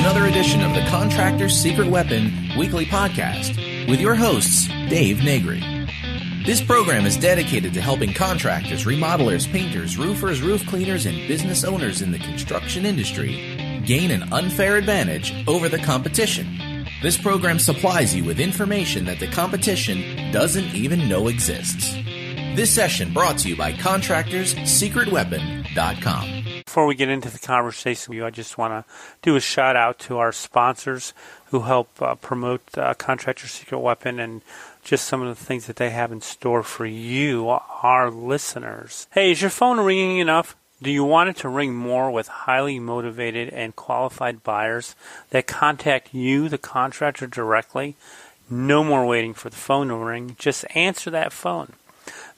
another edition of the Contractor's Secret Weapon weekly podcast with your hosts, Dave Negri. This program is dedicated to helping contractors, remodelers, painters, roofers, roof cleaners, and business owners in the construction industry gain an unfair advantage over the competition. This program supplies you with information that the competition doesn't even know exists. This session brought to you by ContractorsSecretWeapon.com. Before we get into the conversation with you, I just want to do a shout out to our sponsors who help promote Contractor Secret Weapon and just some of the things that they have in store for you, our listeners. Hey, is your phone ringing enough? Do you want it to ring more with highly motivated and qualified buyers that contact you, the contractor, directly? No more waiting for the phone to ring. Just answer that phone.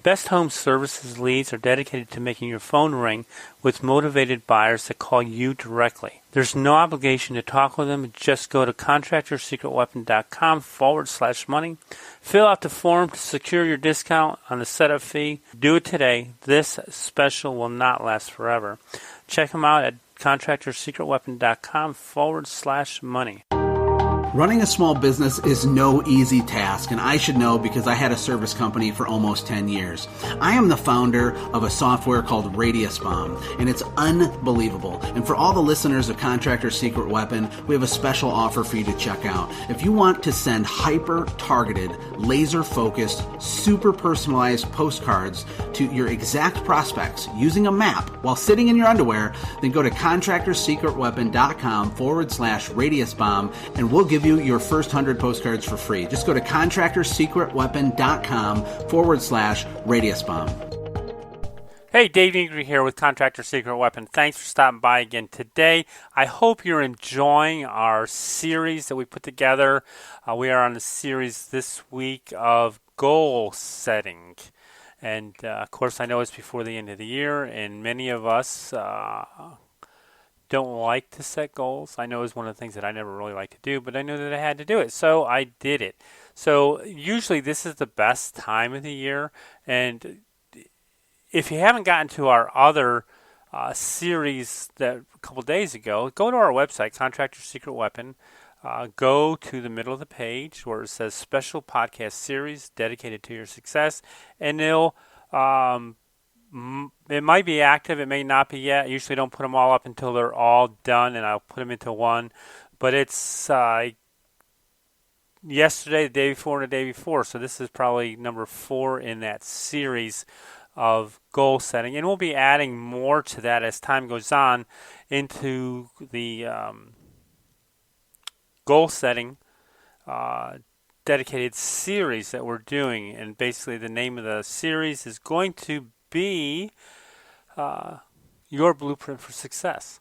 Best Home Services leads are dedicated to making your phone ring with motivated buyers that call you directly. There's no obligation to talk with them. Just go to ContractorSecretWeapon.com/money. Fill out the form to secure your discount on the setup fee. Do it today. This special will not last forever. Check them out at ContractorSecretWeapon.com/money. Running a small business is no easy task, and I should know because I had a service company for almost 10 years. I am the founder of a software called Radius Bomb, and it's unbelievable. And for all the listeners of Contractor Secret Weapon, we have a special offer for you to check out. If you want to send hyper-targeted, laser-focused, super personalized postcards to your exact prospects using a map while sitting in your underwear, then go to ContractorSecretWeapon.com/Radius Bomb, and we'll give you your first 100 postcards for free. Just go to ContractorSecretWeapon.com/Radius Bomb. Hey, Dave Negri here with Contractor Secret Weapon. Thanks for stopping by again today. I hope you're enjoying our series that we put together. We are on the series this week of goal setting. And, of course, I know it's before the end of the year, and many of us don't like to set goals. I know it's one of the things that I never really like to do, but I knew that I had to do it, so I did it. So usually this is the best time of the year, and if you haven't gotten to our other series that a couple days ago, go to our website, Contractor Secret Weapon. Go to the middle of the page where it says Special Podcast Series Dedicated to Your Success, and it might be active, it may not be yet. I usually don't put them all up until they're all done, and I'll put them into one. But it's yesterday, the day before, and the day before. So this is probably number 4 in that series of goal setting. And we'll be adding more to that as time goes on into the goal setting dedicated series that we're doing. And basically the name of the series is going to be Your Blueprint for Success,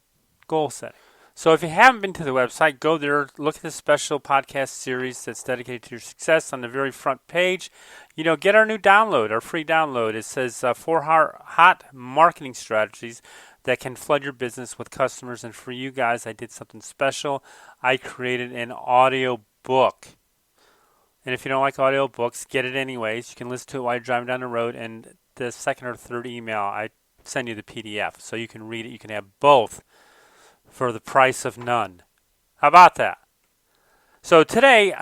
goal setting. So if you haven't been to the website, go there, look at the special podcast series that's dedicated to your success on the very front page. Get our new download, our free download. It says 4 hot marketing strategies that can flood your business with customers. And for you guys, I did something special. I created an audio book. And if you don't like audio books, get it anyways. You can listen to it while you're driving down the road, and the second or third email, I send you the PDF. So you can read it. You can have both for the price of none. How about that? So today,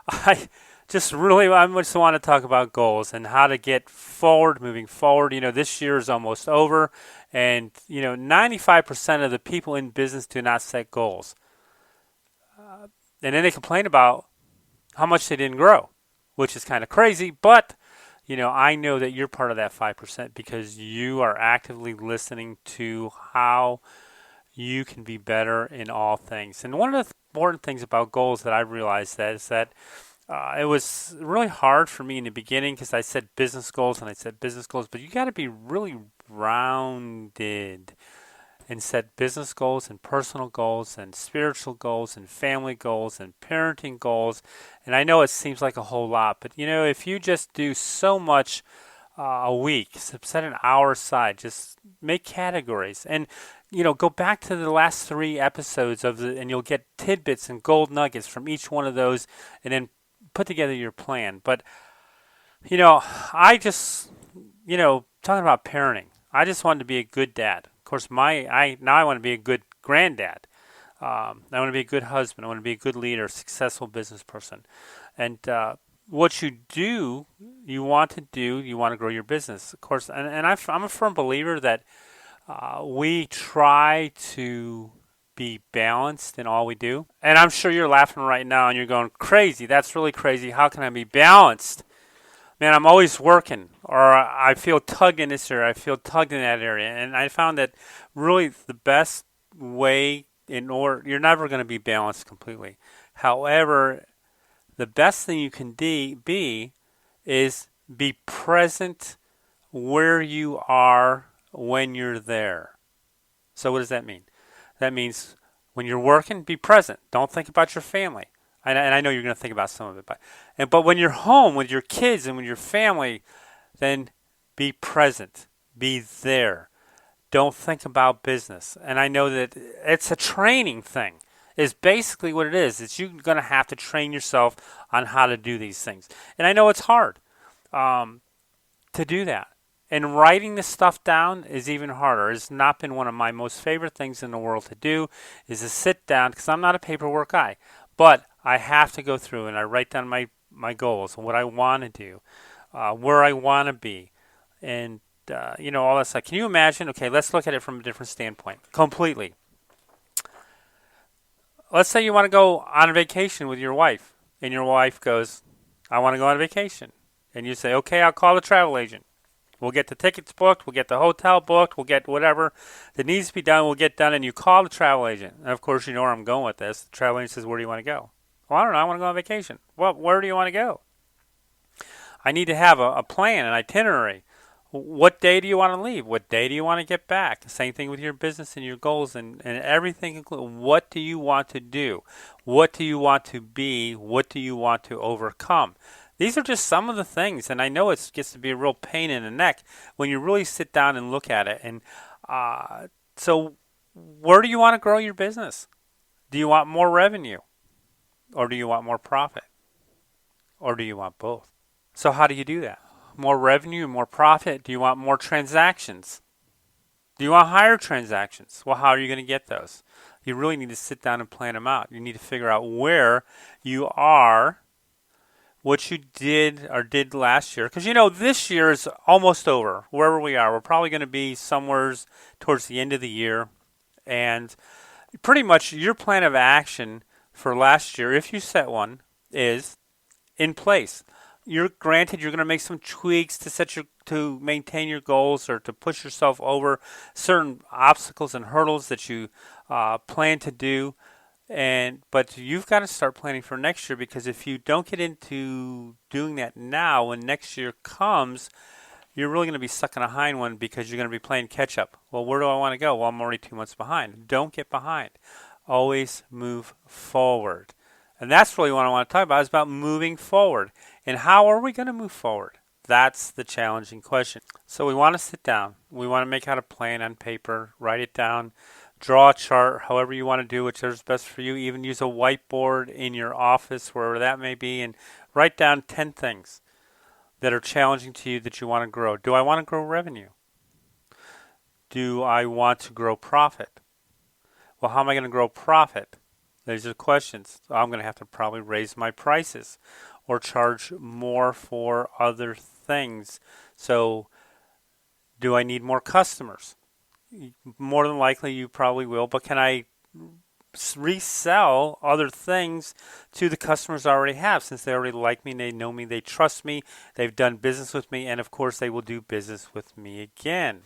I just want to talk about goals and how to get forward, moving forward. This year is almost over, and 95% of the people in business do not set goals. And then they complain about how much they didn't grow, which is kind of crazy, but I know that you're part of that 5% because you are actively listening to how you can be better in all things. And one of the important things about goals that I realized is that it was really hard for me in the beginning because I said business goals, but you got to be really rounded and set business goals and personal goals and spiritual goals and family goals and parenting goals. And I know it seems like a whole lot, but if you just do so much a week, set an hour aside, just make categories, and go back to the last 3 episodes and you'll get tidbits and gold nuggets from each one of those, and then put together your plan. But I just talking about parenting, I just wanted to be a good dad. Of course, now I want to be a good granddad. I want to be a good husband. I want to be a good leader, a successful business person. And what you do, you want to grow your business, of course. And I'm a firm believer that we try to be balanced in all we do. And I'm sure you're laughing right now and you're going, crazy. That's really crazy. How can I be balanced? Man, I'm always working, or I feel tugged in this area, I feel tugged in that area. And I found that really the best way you're never going to be balanced completely. However, the best thing you can be is be present where you are when you're there. So what does that mean? That means when you're working, be present. Don't think about your family. And I know you're going to think about some of it, but when you're home with your kids and with your family, then be present. Be there. Don't think about business. And I know that it's a training thing. Is basically what it is. It's you're going to have to train yourself on how to do these things. And I know it's hard to do that. And writing this stuff down is even harder. It's not been one of my most favorite things in the world to do, is to sit down, because I'm not a paperwork guy. But I have to go through and I write down my goals, what I want to do, where I want to be, and all that stuff. Can you imagine? Okay, let's look at it from a different standpoint. Completely. Let's say you want to go on a vacation with your wife, and your wife goes, I want to go on vacation. And you say, okay, I'll call the travel agent. We'll get the tickets booked, we'll get the hotel booked, we'll get whatever that needs to be done, we'll get done, and you call the travel agent. And of course, you know where I'm going with this. The travel agent says, where do you want to go? Well, I don't know, I want to go on vacation. Well, where do you want to go? I need to have a plan, an itinerary. What day do you want to leave? What day do you want to get back? Same thing with your business and your goals and everything. What do you want to do? What do you want to be? What do you want to overcome? These are just some of the things, and I know it gets to be a real pain in the neck when you really sit down and look at it. And so where do you want to grow your business? Do you want more revenue? Or do you want more profit? Or do you want both? So how do you do that? More revenue and more profit? Do you want more transactions? Do you want higher transactions? Well, how are you going to get those? You really need to sit down and plan them out. You need to figure out where you are, what you did or did last year. Because, this year is almost over, wherever we are. We're probably going to be somewhere towards the end of the year. And pretty much your plan of action for last year, if you set one, is in place. You're going to make some tweaks to maintain your goals or to push yourself over certain obstacles and hurdles that you plan to do. But you've got to start planning for next year, because if you don't get into doing that now, when next year comes, you're really going to be stuck in a hind one, because you're going to be playing catch up. Well, where do I want to go? Well, I'm already 2 months behind. Don't get behind. Always move forward. And that's really what I want to talk about, is about moving forward. And how are we going to move forward? That's the challenging question. So we want to sit down. We want to make out a plan on paper, write it down, draw a chart, however you want to do, whichever's best for you. Even use a whiteboard in your office, wherever that may be, and write down 10 things that are challenging to you that you want to grow. Do I want to grow revenue? Do I want to grow profit? Well, how am I going to grow profit? These are questions. I'm going to have to probably raise my prices or charge more for other things. So, do I need more customers? More than likely, you probably will. But can I resell other things to the customers I already have, since they already like me, they know me, they trust me, they've done business with me, and of course, they will do business with me again?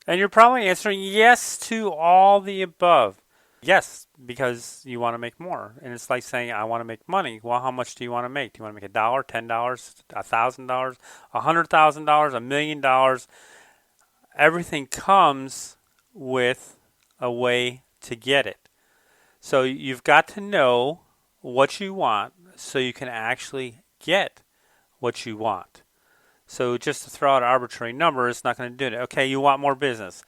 And you're probably answering yes to all the above. Yes, because you want to make more. And it's like saying, I want to make money. Well, how much do you want to make? Do you want to make $1, $10, $1,000, $100,000, $1 million? Everything comes with a way to get it. So you've got to know what you want so you can actually get what you want. So just to throw out an arbitrary number, it's not going to do it. Okay, you want more business.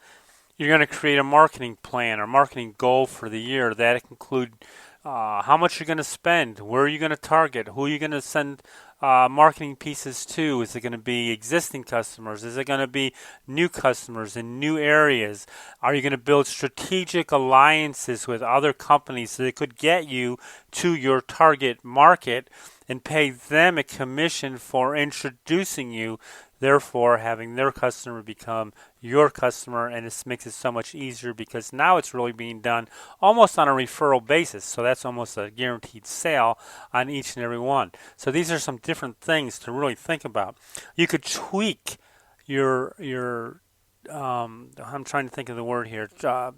You're going to create a marketing plan or marketing goal for the year. That include how much you're going to spend, where are you going to target, who are you going to send marketing pieces too? Is it going to be existing customers? Is it going to be new customers in new areas? Are you going to build strategic alliances with other companies that could get you to your target market and pay them a commission for introducing you, therefore having their customer become your customer? And this makes it so much easier because now it's really being done almost on a referral basis. So that's almost a guaranteed sale on each and every one. So these are some different things to really think about. You could tweak your I'm trying to think of the word here,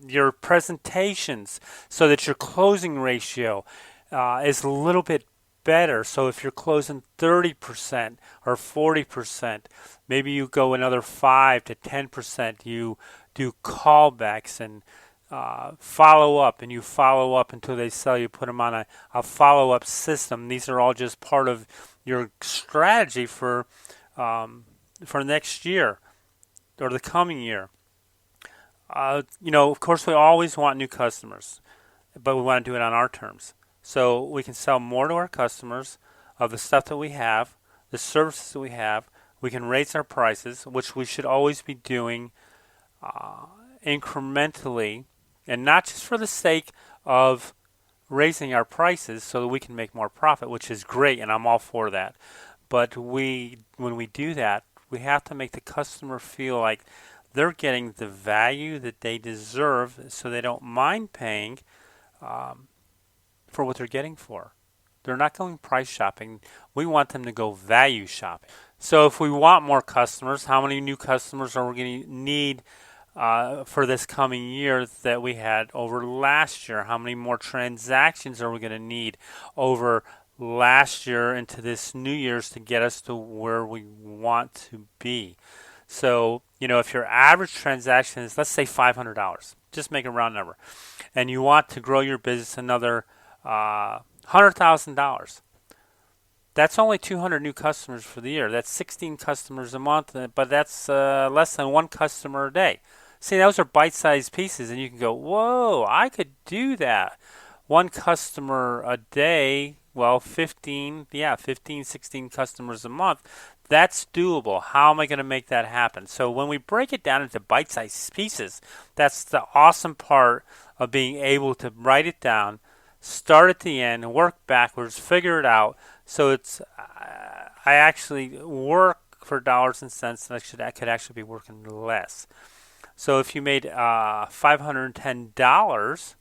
your presentations so that your closing ratio is a little bit better. So if you're closing 30% or 40%, maybe you go another 5 to 10%. You do callbacks and follow up, and you follow up until they sell. You put them on a follow-up system. These are all just part of your strategy for next year or the coming year. Of course, we always want new customers, but we want to do it on our terms. So we can sell more to our customers of the stuff that we have, the services that we have. We can raise our prices, which we should always be doing incrementally, and not just for the sake of raising our prices so that we can make more profit, which is great, and I'm all for that. But when we do that, we have to make the customer feel like they're getting the value that they deserve, so they don't mind paying for what they're getting for. They're not going price shopping. We want them to go value shopping. So if we want more customers, how many new customers are we going to need for this coming year that we had over last year? How many more transactions are we going to need over last year into this New Year's to get us to where we want to be? So, if your average transaction is, let's say, $500, just make a round number, and you want to grow your business another $100,000, that's only 200 new customers for the year. That's 16 customers a month, but that's less than one customer a day. See, those are bite-sized pieces, and you can go, whoa, I could do that. One customer a day, well, 15, 16 customers a month. That's doable. How am I going to make that happen? So when we break it down into bite-sized pieces, that's the awesome part of being able to write it down, start at the end, work backwards, figure it out. So I actually work for dollars and cents, and I could actually be working less. So if you made $510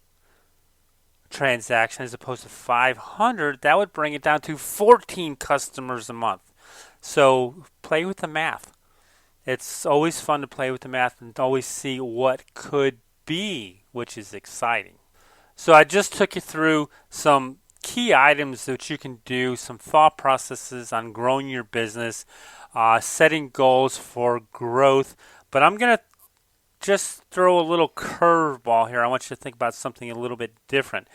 transaction as opposed to 500, that would bring it down to 14 customers a month. So play with the math. It's always fun to play with the math and always see what could be, which is exciting. So I just took you through some key items that you can do, some thought processes on growing your business, setting goals for growth. But I'm going to just throw a little curveball here. I want you to think about something a little bit different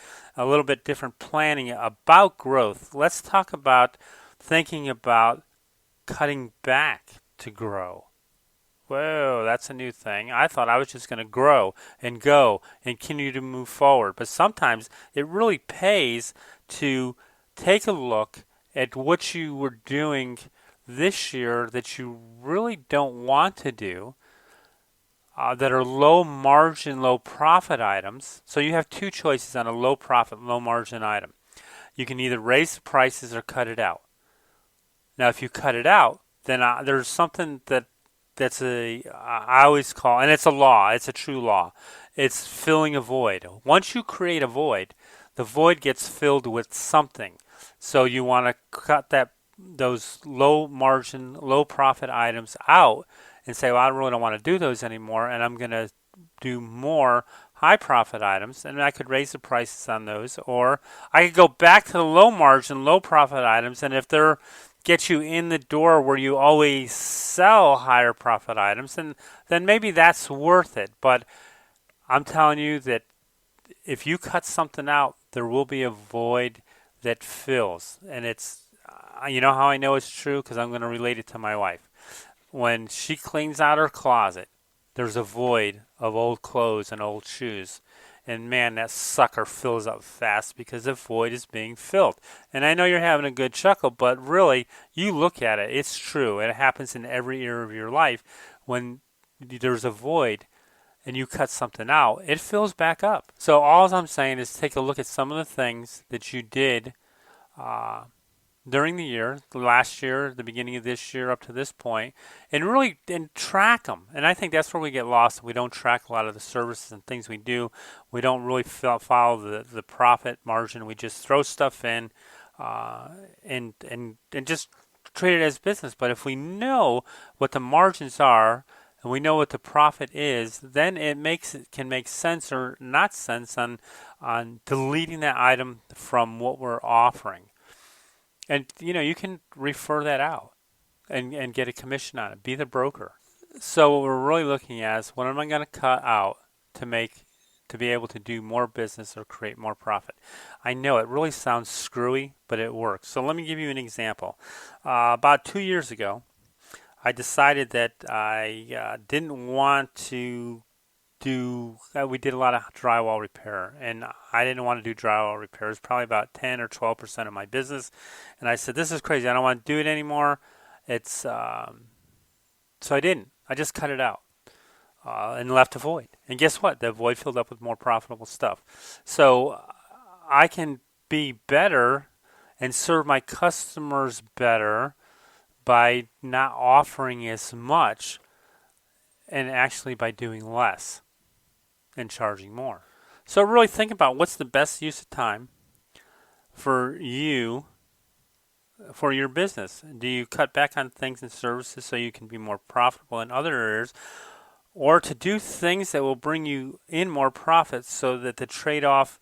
planning about growth. Let's talk about thinking about cutting back to grow. Whoa, that's a new thing. I thought I was just going to grow and go and continue to move forward. But sometimes it really pays to take a look at what you were doing this year that you really don't want to do, that are low margin, low profit items. So you have two choices on a low profit, low margin item. You can either raise the prices or cut it out. Now, if you cut it out, then there's something that's I always call, and it's a law, it's a true law. It's filling a void. Once you create a void, the void gets filled with something. So you want to cut those low margin, low profit items out and say, well, I really don't want to do those anymore, and I'm going to do more high profit items, and I could raise the prices on those, or I could go back to the low margin, low profit items, and if they're get you in the door where you always sell higher profit items, and then maybe that's worth it. But I'm telling you that if you cut something out, there will be a void that fills. And it's, you know how I know it's true? Because I'm going to relate it to my wife. When she cleans out her closet, there's a void of old clothes and old shoes. And man, that sucker fills up fast because the void is being filled. And I know you're having a good chuckle, but really, you look at it, it's true. And it happens in every area of your life. When there's a void and you cut something out, it fills back up. So all I'm saying is take a look at some of the things that you did during the year, last year, the beginning of this year up to this point, and really track them. And I think that's where we get lost. We don't track a lot of the services and things we do. We don't really follow the profit margin. We just throw stuff in and just treat it as business. But if we know what the margins are and we know what the profit is, then it can make sense or not sense on deleting that item from what we're offering. And, you can refer that out and get a commission on it. Be the broker. So what we're really looking at is what am I going to cut out to be able to do more business or create more profit. I know it really sounds screwy, but it works. So let me give you an example. About 2 years ago, I decided that I didn't want to we did a lot of drywall repair, and I didn't want to do drywall repair. It was probably about 10 or 12% of my business, and I said, this is crazy. I don't want to do it anymore. So I didn't. I just cut it out and left a void. And guess what? The void filled up with more profitable stuff. So I can be better and serve my customers better by not offering as much and actually by doing less and charging more. So really think about what's the best use of time for you, for your business. Do you cut back on things and services so you can be more profitable in other areas, or to do things that will bring you in more profits so that the trade-off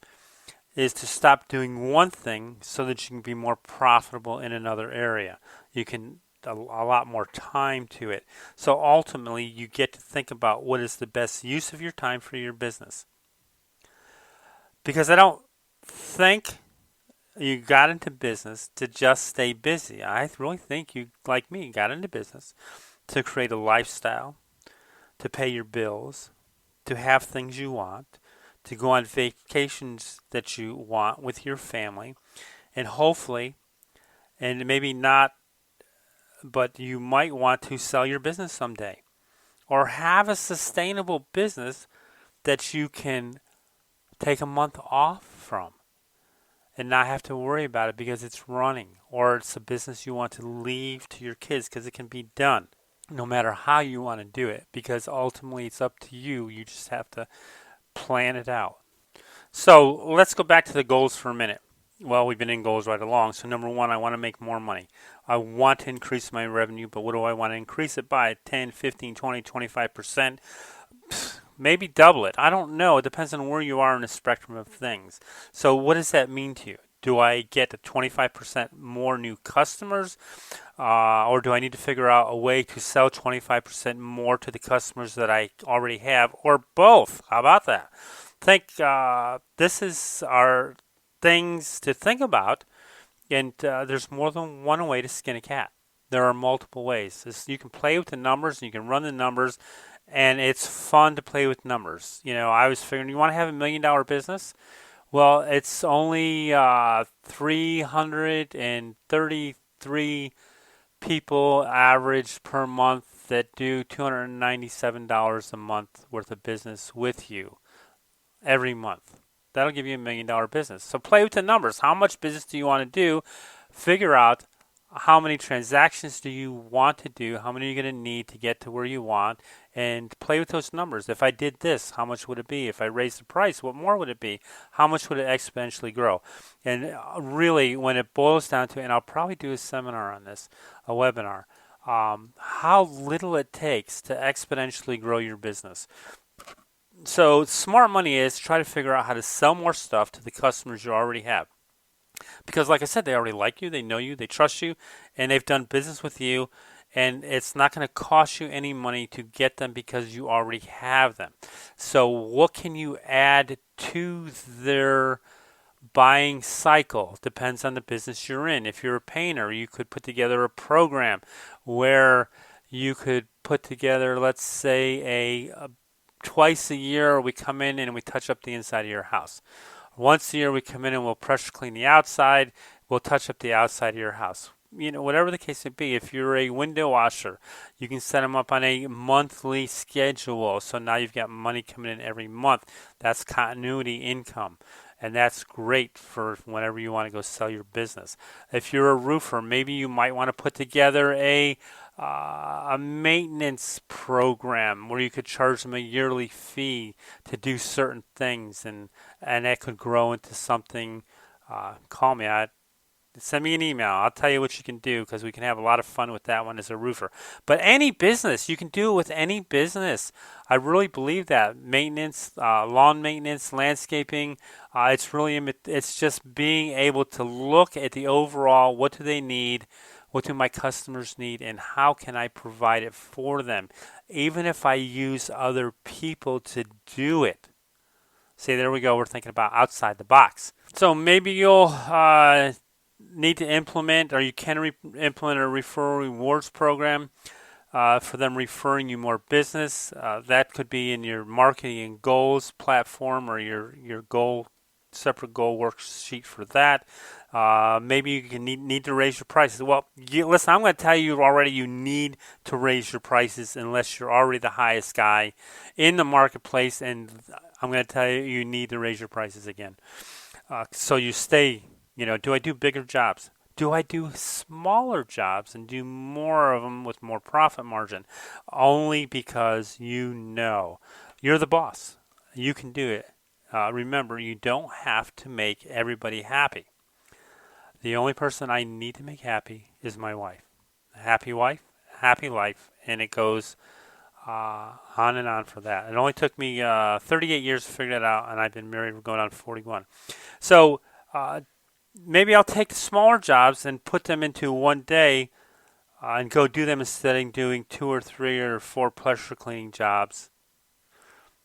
is to stop doing one thing so that you can be more profitable in another area? You can a lot more time to it. So ultimately, you get to think about what is the best use of your time for your business. Because I don't think you got into business to just stay busy. I really think you, like me, got into business to create a lifestyle, to pay your bills, to have things you want, to go on vacations that you want with your family, and hopefully, and maybe not, but you might want to sell your business someday or have a sustainable business that you can take a month off from and not have to worry about it because it's running, or it's a business you want to leave to your kids because it can be done no matter how you want to do it, because ultimately it's up to you. You just have to plan it out. So let's go back to the goals for a minute. Well, we've been in goals right along. So number one, I want to make more money. I want to increase my revenue, but what do I want to increase it by? 10, 15, 20, 25%? Maybe double it. I don't know. It depends on where you are in the spectrum of things. So what does that mean to you? Do I get 25% more new customers? Or do I need to figure out a way to sell 25% more to the customers that I already have? Or both? How about that? This is our things to think about, and there's more than one way to skin a cat. There are multiple ways. You can play with the numbers, and you can run the numbers, and it's fun to play with numbers. I was figuring, you want to have $1 million business? Well, it's only 333 people average per month that do $297 a month worth of business with you every month. That'll give you $1 million business. So play with the numbers. How much business do you want to do? Figure out how many transactions do you want to do? How many are you going to need to get to where you want? And play with those numbers. If I did this, how much would it be? If I raised the price, what more would it be? How much would it exponentially grow? And really, when it boils down to, and I'll probably do a seminar on this, a webinar, how little it takes to exponentially grow your business. So smart money is try to figure out how to sell more stuff to the customers you already have. Because like I said, they already like you, they know you, they trust you, and they've done business with you, and it's not going to cost you any money to get them because you already have them. So what can you add to their buying cycle? Depends on the business you're in. If you're a painter, you could put together a program where you could put together, let's say, twice a year we come in and we touch up the inside of your house. Once a year we come in and we'll pressure clean the outside. We'll touch up the outside of your house. Whatever the case may be, if you're a window washer, you can set them up on a monthly schedule. So now you've got money coming in every month. That's continuity income. And that's great for whenever you want to go sell your business. If you're a roofer, maybe you might want to put together a maintenance program where you could charge them a yearly fee to do certain things, and that could grow into something. Call me. Send me an email. I'll tell you what you can do, because we can have a lot of fun with that one as a roofer. But any business, you can do it with any business. I really believe that. Maintenance, lawn maintenance, landscaping, it's just being able to look at the overall, what do they need, what do my customers need, and how can I provide it for them, even if I use other people to do it. See, there we go. We're thinking about outside the box. So maybe you'll need to implement, or you can implement a referral rewards program for them referring you more business. That could be in your marketing and goals platform, or your separate goal worksheet for that. Maybe you can need to raise your prices. Well, listen, I'm going to tell you already, you need to raise your prices unless you're already the highest guy in the marketplace, and I'm going to tell you, you need to raise your prices again. So you stay. Do I do bigger jobs? Do I do smaller jobs and do more of them with more profit margin? Only because you're the boss. You can do it. Remember, you don't have to make everybody happy. The only person I need to make happy is my wife. A happy wife, happy life, and it goes on and on for that. It only took me 38 years to figure that out, and I've been married, we're going on 41. So maybe I'll take the smaller jobs and put them into one day and go do them instead of doing 2 or 3 or 4 pressure cleaning jobs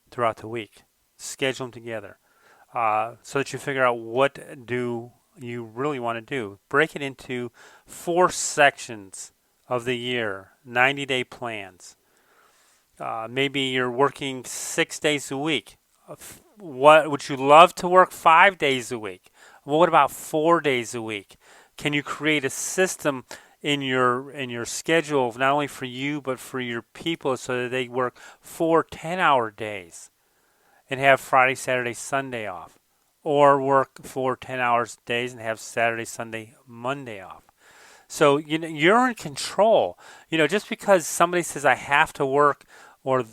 throughout the week. Schedule them together so that you figure out what do you really want to do. Break it into 4 sections of the year, 90-day plans. Maybe you're working 6 days a week. What would you love to work 5 days a week? Well, what about 4 days a week? Can you create a system in your schedule, not only for you but for your people, so that they work 4 10-hour days and have Friday, Saturday, Sunday off, or work 4 10-hour days and have Saturday, Sunday, Monday off? So you're in control. Just because somebody says I have to work, or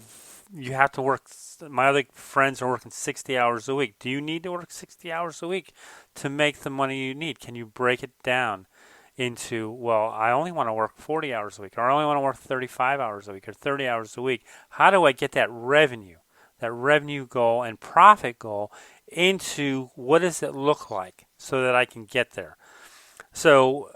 you have to work. My other friends are working 60 hours a week. Do you need to work 60 hours a week to make the money you need? Can you break it down into, well, I only want to work 40 hours a week, or I only want to work 35 hours a week, or 30 hours a week? How do I get that revenue goal and profit goal into what does it look like so that I can get there? So,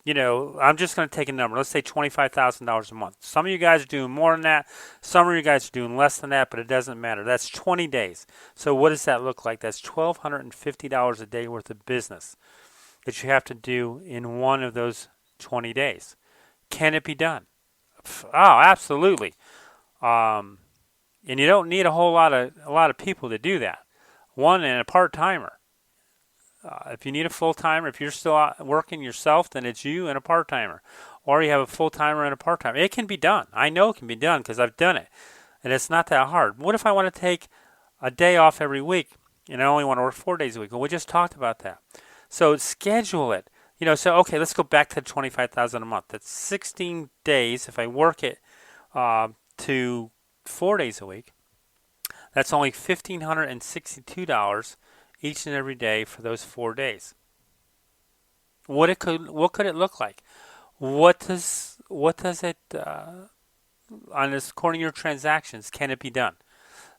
I'm just going to take a number. Let's say $25,000 a month. Some of you guys are doing more than that. Some of you guys are doing less than that, but it doesn't matter. That's 20 days. So what does that look like? That's $1,250 a day worth of business that you have to do in one of those 20 days. Can it be done? Oh, absolutely. And you don't need a lot of people to do that. One and a part-timer. If you need a full-timer, if you're still working yourself, then it's you and a part-timer. Or you have a full-timer and a part-timer. It can be done. I know it can be done because I've done it. And it's not that hard. What if I want to take a day off every week and I only want to work 4 days a week? Well, we just talked about that. So schedule it. Okay, let's go back to $25,000 a month. That's 16 days. If I work it to 4 days a week, that's only $1,562 each and every day for those 4 days. What could it look like? What does it on this, according to your transactions, can it be done?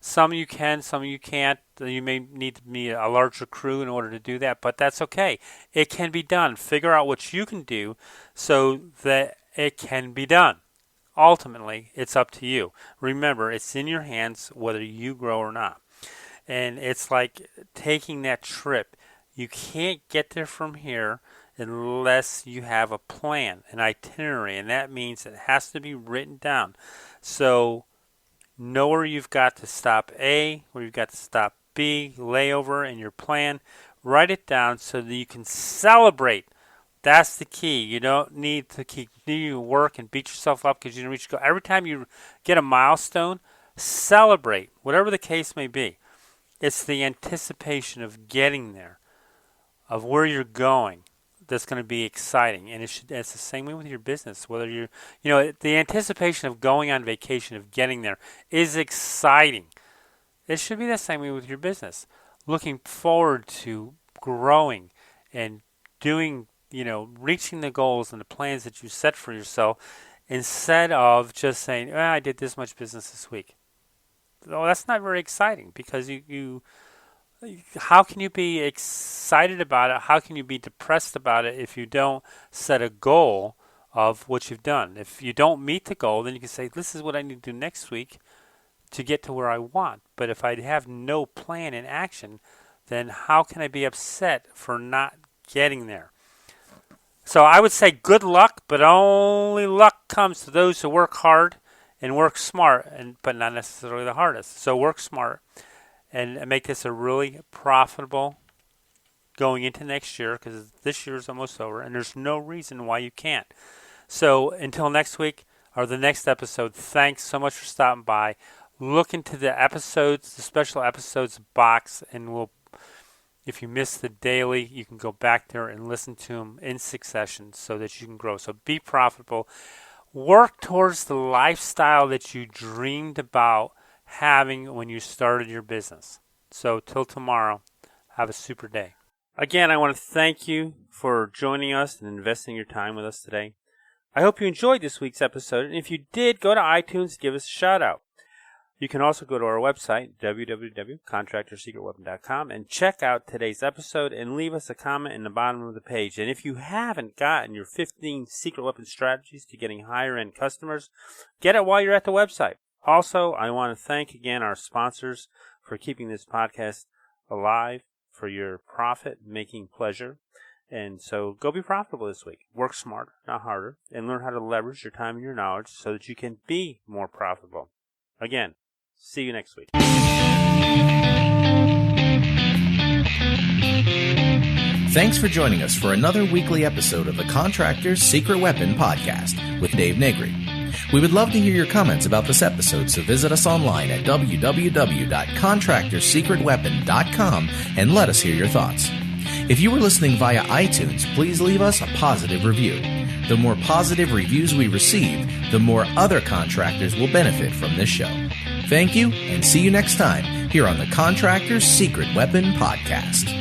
Some of you can, some of you can't. You may need to be a larger crew in order to do that, but that's okay. It can be done. Figure out what you can do so that it can be done. Ultimately, it's up to you. Remember, it's in your hands whether you grow or not. And it's like taking that trip. You can't get there from here unless you have a plan, an itinerary, and that means it has to be written down. So know where you've got to stop A, where you've got to stop B, layover in your plan. Write it down so that you can celebrate. That's the key. You don't need to continue to work and beat yourself up because you didn't reach your goal. Every time you get a milestone, celebrate, whatever the case may be. It's the anticipation of getting there, of where you're going, that's going to be exciting. And it's the same way with your business. Whether the anticipation of going on vacation, of getting there, is exciting. It should be the same way with your business. Looking forward to growing and doing, reaching the goals and the plans that you set for yourself, instead of just saying, I did this much business this week. Well, that's not very exciting, because how can you be excited about it? How can you be depressed about it if you don't set a goal of what you've done? If you don't meet the goal, then you can say, this is what I need to do next week to get to where I want. But if I have no plan in action, then how can I be upset for not getting there? So I would say good luck, but only luck comes to those who work hard and work smart, but not necessarily the hardest. So work smart and make this a really profitable going into next year, because this year is almost over, and there's no reason why you can't. So until next week or the next episode, thanks so much for stopping by. Look into the episodes, the special episodes box, and if you miss the daily, you can go back there and listen to them in succession so that you can grow. So be profitable. Work towards the lifestyle that you dreamed about having when you started your business. So till tomorrow, have a super day. Again, I want to thank you for joining us and investing your time with us today. I hope you enjoyed this week's episode, and if you did, go to iTunes and give us a shout out. You can also go to our website, www.contractorsecretweapon.com, and check out today's episode and leave us a comment in the bottom of the page. And if you haven't gotten your 15 secret weapon strategies to getting higher end customers, get it while you're at the website. Also, I want to thank again our sponsors for keeping this podcast alive, for your profit-making pleasure. And so go be profitable this week. Work smarter, not harder, and learn how to leverage your time and your knowledge so that you can be more profitable. Again, see you next week. Thanks for joining us for another weekly episode of the Contractor's Secret Weapon podcast with Dave Negri. We would love to hear your comments about this episode, so visit us online at www.contractorsecretweapon.com and let us hear your thoughts. If you were listening via iTunes, please leave us a positive review. The more positive reviews we receive, the more other contractors will benefit from this show. Thank you, and see you next time here on the Contractor's Secret Weapon podcast.